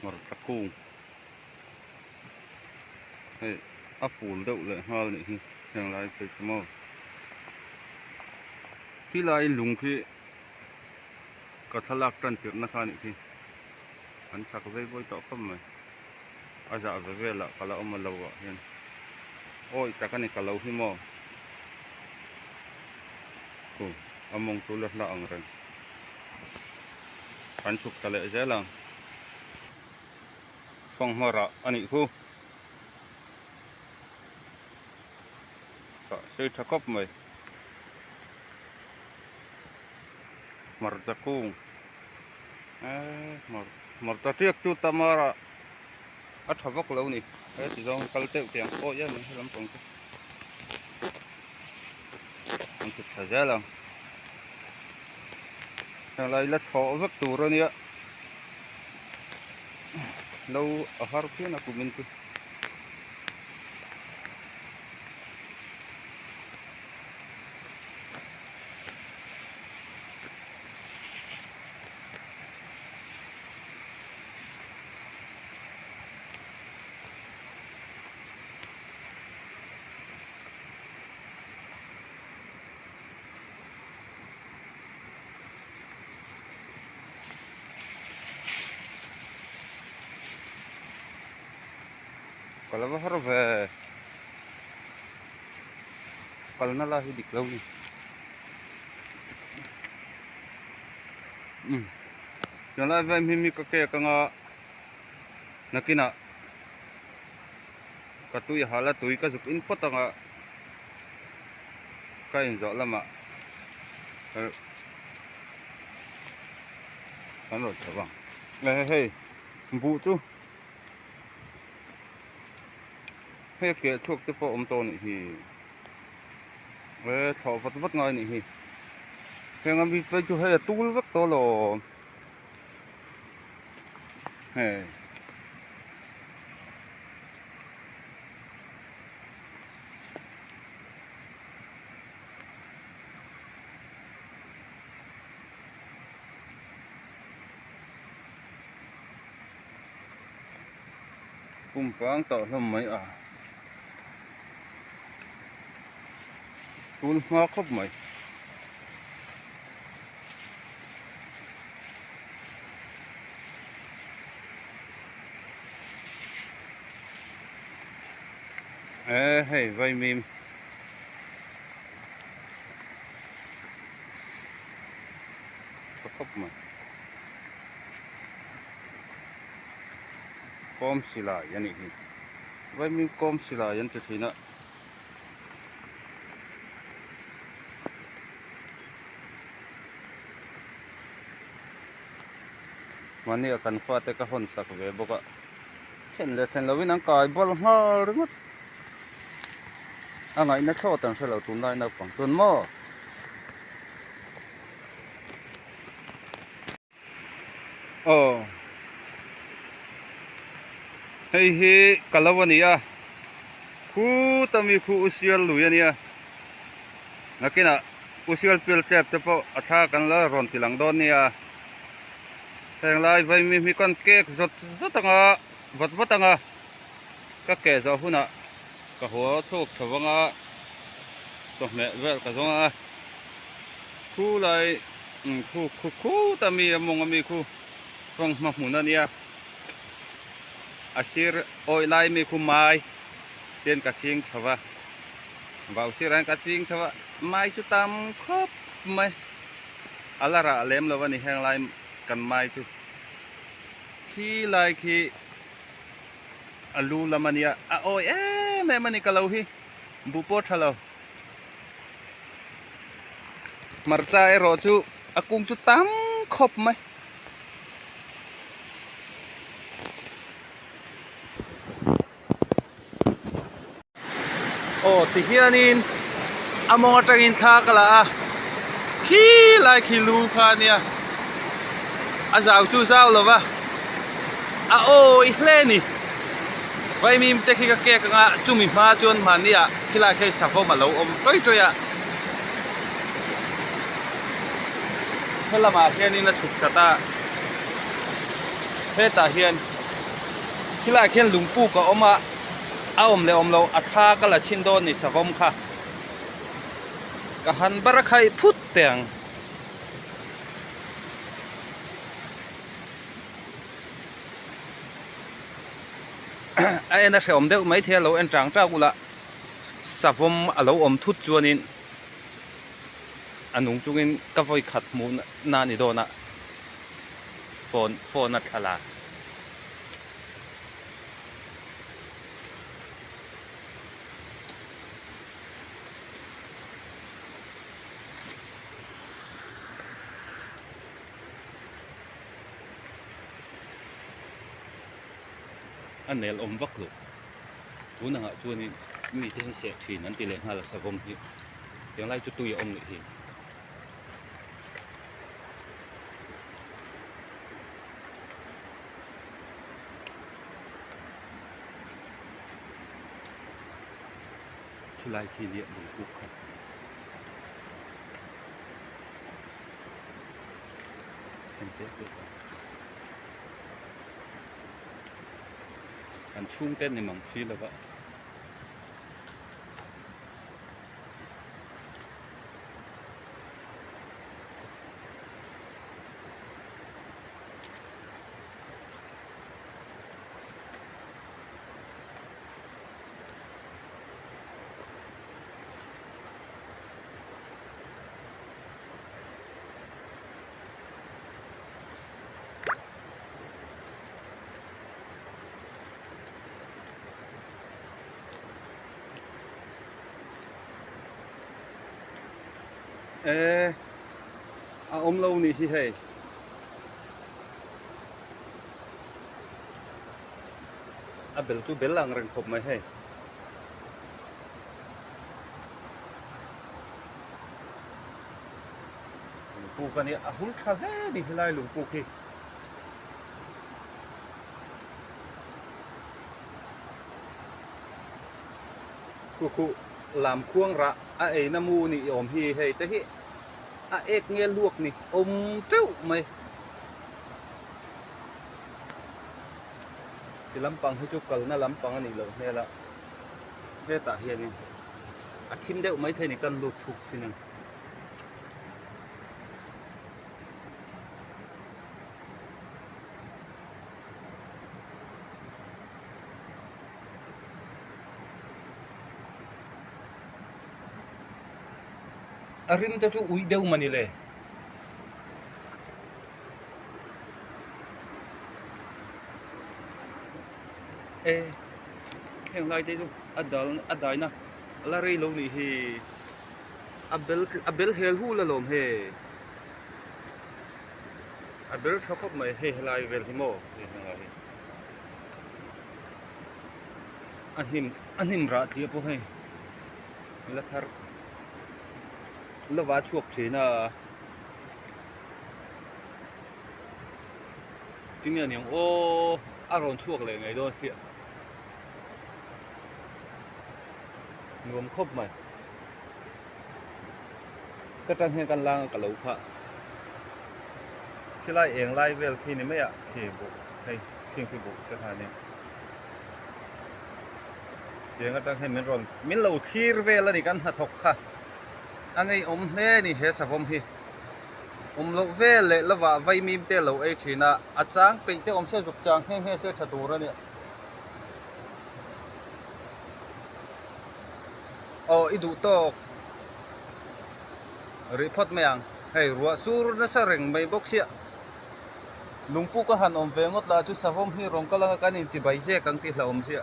mar takung hey apul deuh le hal ni hi heng lai pe mo khi lai lung khi ka thalak tan tir na kha ni hi an sak ve boi to kham mai aja ve ve la kala om lo wa hian oi takani kalau hi mo ku among tu la la ang ren kan chuk kale je lang phong mara ani khu ka sei thakop mai mar jakung mar ta tiek chu tamara a thavak lo ni e ti jong kal teu tiang o ya ni lam pong ku an chuk tha je lang lai la tho vak tu ro ni lâu ở hai phía là của mình thôi kalau bahar về kalau nó là hi dik lâu ni cho lại về mình có cái ngà nakina cái túi hala túi cái dục input ngà cái rõ lắm ạ anh rồi chả bằng hey hey vụ chú hay kia thuộc tới phố ôm tôn thì về thọ vật vật ngay này thì ngắm bị phải chú hay là tu vật to lò hè cùng phang tạo thêm mấy à tu hoa khóc mấy hey vay mìm khóc mà com xì lại vậy này vay mìm com xì lại vậy thì nó mani akan fate ka hon sak ve boka chen le chen lovin ang kai bol ha ringot angai na tho tan selo tun lai na pang tun mo hei hi kalawani khu tami khu usial luyania nakina usial pil chep te po atha kan la ron tilang don nia heng lai vai mi con kek zot zot anga vot anga ka ke zo huna ka ho chok thawanga to me vel ka zonga khu lai khu tami among ami khu phong ma huna nia asir oi lai mi khu mai tiên ka ching chawa vào siran ka ching chawa mai chu tam khop mai alara lem lo wani heng lai kan mai chu khi lai khi alu lamania oi me mani kalau hi bupo thalo marcha ro chu akung chu tam khop mai ti hianin among atangin tha kala khi lai khi lu kha nia azau chu zau lova oi hle ni vai mim te khi ka ke ka chumi ma chon man nia khila khai sako ma lo om toi toi ya helama hianin na chuk chata heta hian ที่ลายเขียนลุงปู่ก็เอามาเอาอมเลยอมเราอัฐาก็ละชินโดนนี่สะกมค่ะก็หันบาระไคพุดเตียงไอ้นั่นเสียอมเดียวไม่เท่าเราเอ็นจังเจ้ากูละสะกมเราอมทุดจวนินอันนุ่งจุกินก็ไฟขัดมูนนานี่โดนะโฟนนัดขลาอันเนลอมวักลุกูน่ะจวนินมีที่เสียทีนั้นตีเลี้ยงหาละสะกมที่ยังไล่จุดตุยอมเลยทีที่ไล่ทีเลี้ยงลุงปุ๊กครับเห็นเจ๊ด้วยอันชุ่มเต้นในมังซีแล้วก็เอาอมเรานี่ที่ให้อาเบลตูเบลลังเริงคบไหมให้ลุงปู่กันเนี่ยหุ่นชาเล่ดิที่ไล่ลุงปู่ที่กูลามควงระไอ้น้ำมูนี่อมฮีให้แต่ที่เอกเงี้ยลวกนี่อมเจ้าไหมที่ลำปังให้จุกกันน่ะลำปังอันนี้เลยเนี่ยละเจ้าตาเฮียนี่คิมเดียวไม่เท่านี่กันลูกทุกทีนึงริมจะจุอุยเดียวมันนี่เลยเฮงไรเดียวอัดได้นะละเรย์ลงนี่เฮอับเบลเฮลฮูละลมเฮอับเบลชอบก็ไม่เฮลายเวลฮิโมเฮลายอันหิมรัดเดียบพวกเฮละครแล้วว่าช่วงที่น่ะจริงเนี่ยโอ้อารมณ์ช่วงเลยไงโดนเสียรวมครบไหมก็จังเฮกันล่างกับเราพระที่ไล่เองไล่เวลที่นี่ไม่อะที่บุกให้เพียงที่บุกสถานีเดี๋ยวก็จังให้มันร้อนมินเราขี้เวลนี่กันหัดถกค่ะอันนี้อมเล่นี่เฮสะผมฮีอมโลเวลเลยแล้วว่าไวมีเตลไอทีน่ะอาจารย์ไปเตอมเสียจุกจางเฮเสียชัดตัวเนี่ยอีดูโตรีพอร์ตไม่ยังให้รัวสูรนั่นสริงไม่บอกเสียลุงปู่ก็หันอมเวงดลาจุดสะผมฮีรงก็ลังกันอินจิใบเสียกังที่เราอมเสีย